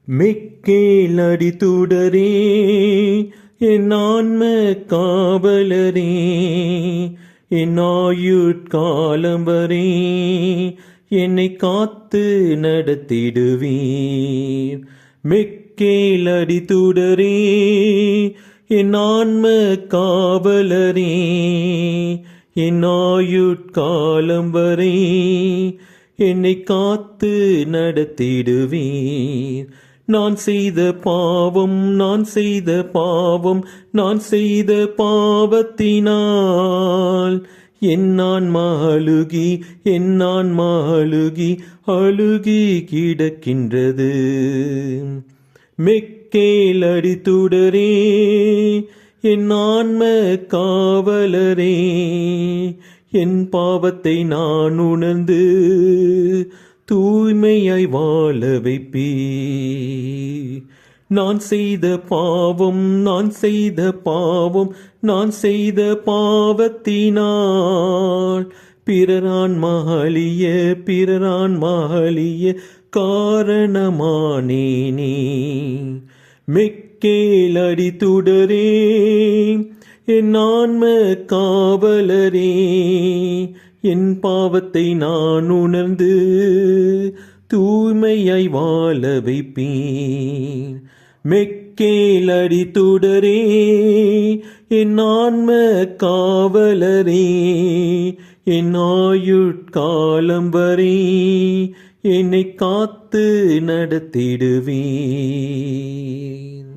மிக்கேலடி துடரே என் ஆன்ம காவலரே என் ஆயுட்காலம் வரை என்னை காத்து நடத்திடுவீர். மிக்கேலடி துடரே என் ஆன்ம காவலரே என் ஆயுட்காலம் வரை என்னை காத்து நடத்திடுவீர். நான் செய்த பாவம் நான் செய்த பாவத்தினால் என் ஆன்மா அழுகி கிடக்கின்றது. மிக்கேலடி துடரே என் ஆன்ம காவலரே என் பாவத்தை நான் உணர்ந்து தூய்மையாய் வாழ வைப்பீர். நான் செய்த பாவத்தினால் பிறரான்மா அழிய காரணமானேனே. மிக்கேலடி துடரே என் ஆன்ம காவலரே என் பாவத்தை நான் உணர்ந்து தூய்மையாய் வாழ வைப்பேன். மிக்கேலடி துடரே என் ஆன்ம காவலரே என் ஆயுட்காலம் வரை என்னை காத்து நடத்திடுவீர்.